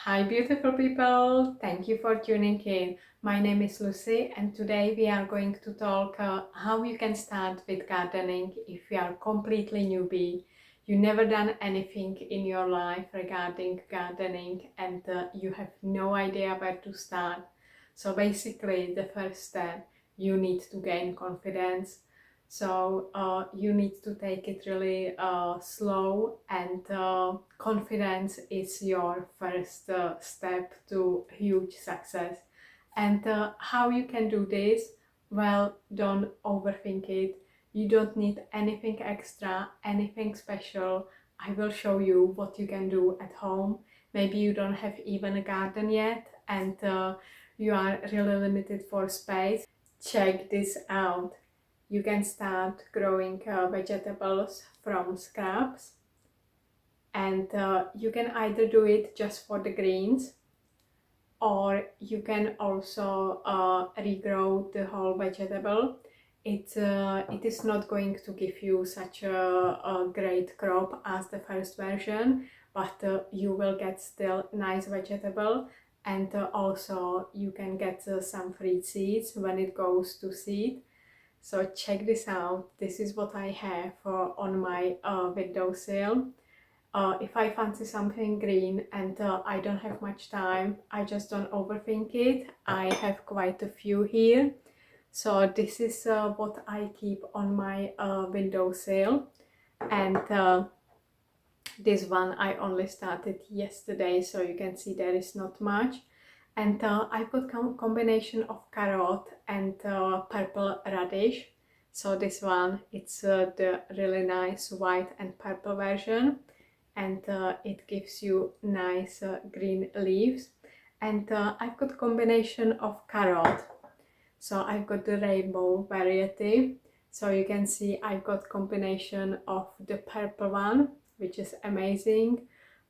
Hi beautiful people, thank you for tuning in. My name is Lucy and today we are going to talk how you can start with gardening if you are completely newbie. You never done anything in your life regarding gardening and you have no idea where to start. So basically the first step, you need to gain confidence. So you need to take it really slow, and confidence is your first step to huge success. And how you can do this? Well, don't overthink it. You don't need anything extra, anything special. I will show you what you can do at home. Maybe you don't have even a garden yet and you are really limited for space. Check this out. You can start growing vegetables from scraps, and you can either do it just for the greens, or you can also regrow the whole vegetable. It is not going to give you such a great crop as the first version, but you will get still nice vegetable, and also you can get some fruit seeds when it goes to seed. So check this out. This is what I have on my windowsill. If I fancy something green and I don't have much time, I just don't overthink it. I have quite a few here. So this is what I keep on my windowsill. And this one I only started yesterday, so you can see there is not much. And I've got combination of carrot and purple radish. So this one, it's the really nice white and purple version, and it gives you nice green leaves. And I've got combination of carrot. So I've got the rainbow variety. So you can see I've got combination of the purple one, which is amazing.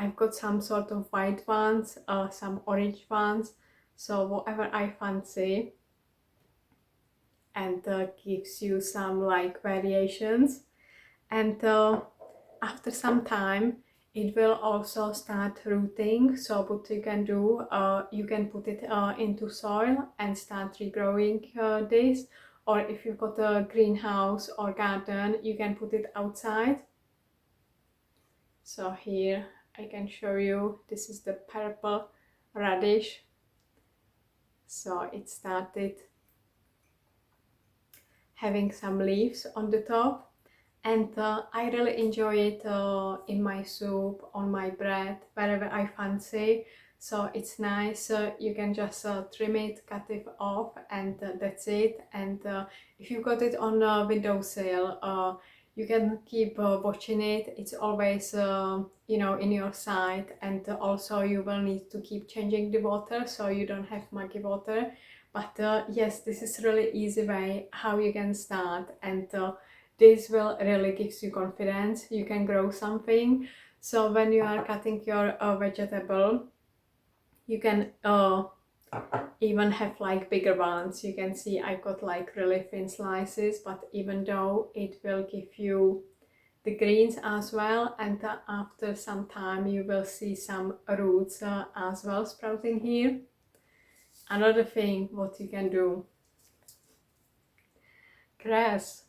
I've got some sort of white ones, some orange ones, so whatever I fancy, and gives you some like variations. And after some time it will also start rooting. So what you can do, you can put it into soil and start regrowing this, or if you've got a greenhouse or garden, you can put it outside. So here I can show you, this is the purple radish. So it started having some leaves on the top, and I really enjoy it in my soup, on my bread, wherever I fancy. So it's nice, you can just trim it, cut it off, and that's it. And if you got it on a windowsill, you can keep watching it. It's always you know, in your sight, and also you will need to keep changing the water so you don't have muggy water. But yes, this is really easy way how you can start, and this will really gives you confidence. You can grow something. So when you are cutting your vegetable, you can even have like bigger ones. You can see I got like really thin slices, but even though it will give you the greens as well, and after some time you will see some roots as well sprouting here. Another thing what you can do, cress.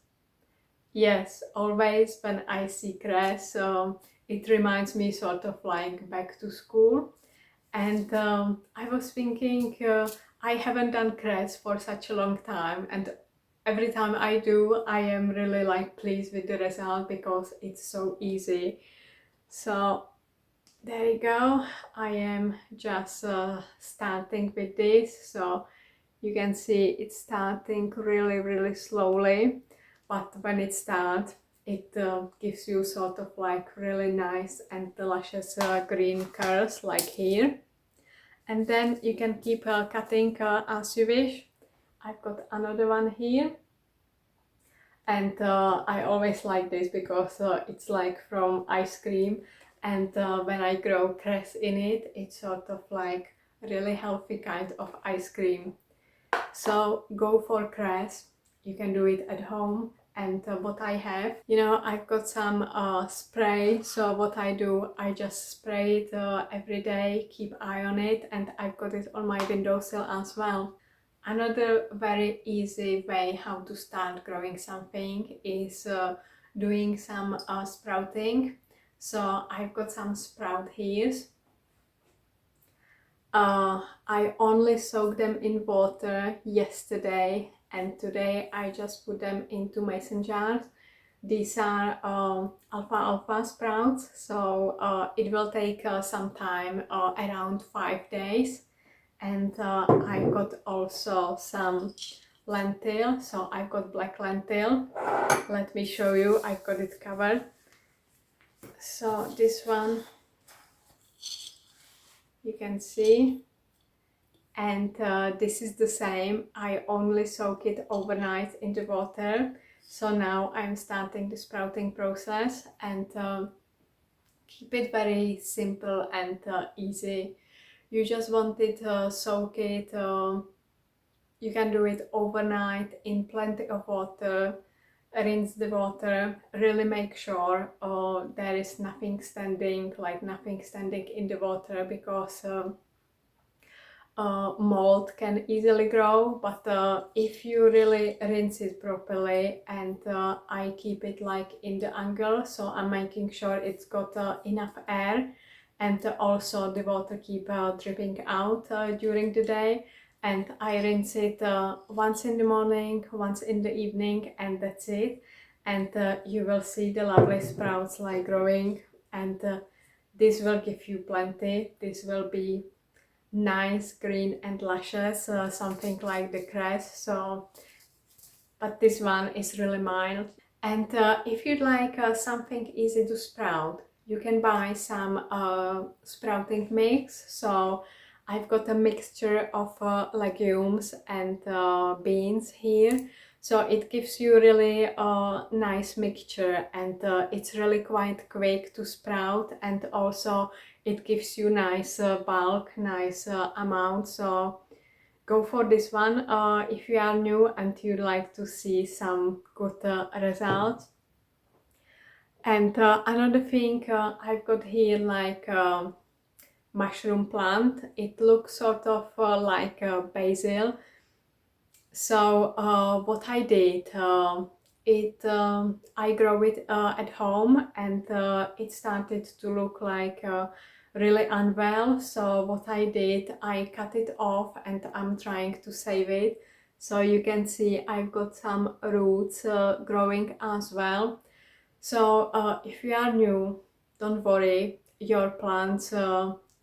Yes, always when I see cress, it reminds me sort of like back to school. And I was thinking, I haven't done cress for such a long time, and every time I do, I am really like pleased with the result because it's so easy. So there you go. I am just starting with this. So you can see it's starting really slowly, but when it starts, it gives you sort of like really nice and delicious green curls like here. And then you can keep cutting as you wish. I've got another one here, and I always like this because it's like from ice cream, and when I grow cress in it, it's sort of like really healthy kind of ice cream. So go for cress. You can do it at home, and what I have. You know, I've got some spray, so what I do, I just spray it every day, keep eye on it, and I've got it on my windowsill as well. Another very easy way how to start growing something is doing some sprouting. So I've got some sprout here. I only soaked them in water yesterday, and today I just put them into mason jars. These are alfalfa sprouts, so it will take some time, around 5 days. And I've got also some lentil, so I've got black lentil. Let me show you, I've got it covered. So this one you can see, and this is the same. I only soak it overnight in the water. So now I'm starting the sprouting process, and keep it very simple and easy. You just want it to soak it. You can do it overnight in plenty of water. Rinse the water, really make sure there is nothing standing, in the water, because mold can easily grow. But if you really rinse it properly, and I keep it like in the angle, so I'm making sure it's got enough air, and also the water keep dripping out during the day. And I rinse it once in the morning, once in the evening, and that's it. And you will see the lovely sprouts like growing, and this will give you plenty. This will be nice, green and luscious, something like the Cress. So, but this one is really mild. And if you'd like something easy to sprout, you can buy some sprouting mix. So I've got a mixture of legumes and beans here. So it gives you really a nice mixture, and it's really quite quick to sprout, and also it gives you nice bulk, nice amount. So go for this one if you are new and you'd like to see some good results. And another thing, I've got here like a mushroom plant. It looks sort of like basil. So what I did, I grow it at home, and it started to look like really unwell. So what I did, I cut it off, and I'm trying to save it. So you can see I've got some roots growing as well. So if you are new, don't worry, your plants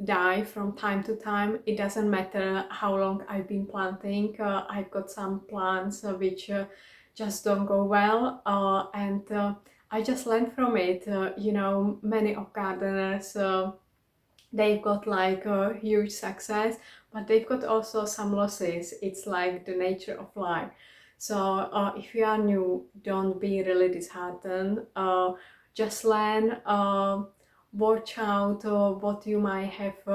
die from time to time. It doesn't matter how long I've been planting. I've got some plants which just don't go well, and I just learned from it. You know, many of gardeners, they've got like a huge success, but they've got also some losses. It's like the nature of life. So if you are new, don't be really disheartened. Just learn, watch out what you might have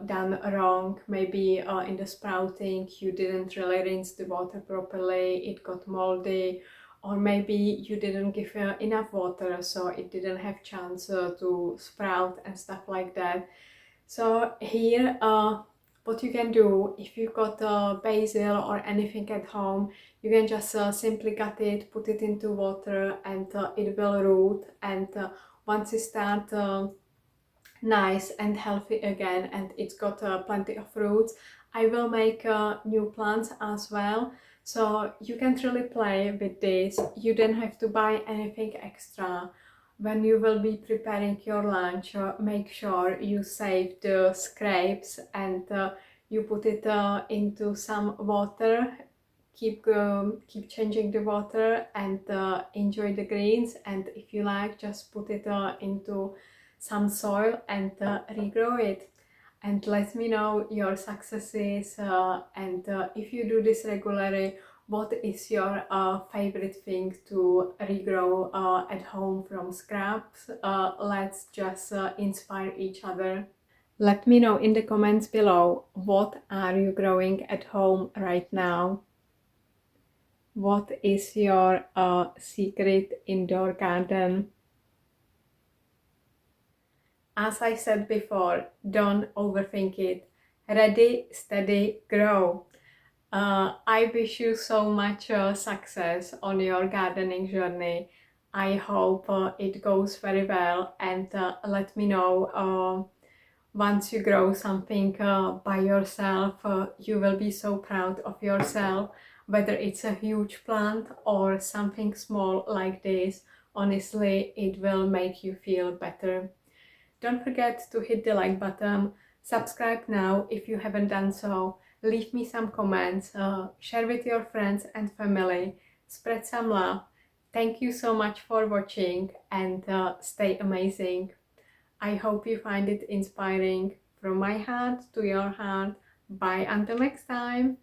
done wrong. Maybe in the sprouting you didn't really rinse the water properly, it got moldy, or maybe you didn't give enough water, so it didn't have chance to sprout and stuff like that. So here, what you can do, if you've got basil or anything at home, you can just simply cut it, put it into water, and it will root. And once it starts nice and healthy again, and it's got plenty of roots, I will make new plants as well. So you can really play with this. You don't have to buy anything extra. When you will be preparing your lunch, make sure you save the scraps, and you put it into some water. Keep changing the water, and enjoy the greens. And if you like, just put it into some soil and regrow it. And let me know your successes, and if you do this regularly, what is your favorite thing to regrow at home from scraps? Let's just inspire each other. Let me know in the comments below, what are you growing at home right now? What is your secret indoor garden? As I said before, don't overthink it. Ready, steady, grow. I wish you so much success on your gardening journey. I hope it goes very well, and let me know once you grow something by yourself. You will be so proud of yourself, whether it's a huge plant or something small like this. Honestly, it will make you feel better. Don't forget to hit the like button, subscribe now if you haven't done so, leave me some comments, share with your friends and family, spread some love. Thank you so much for watching, and stay amazing. I hope you find it inspiring. From my heart to your heart. Bye until next time.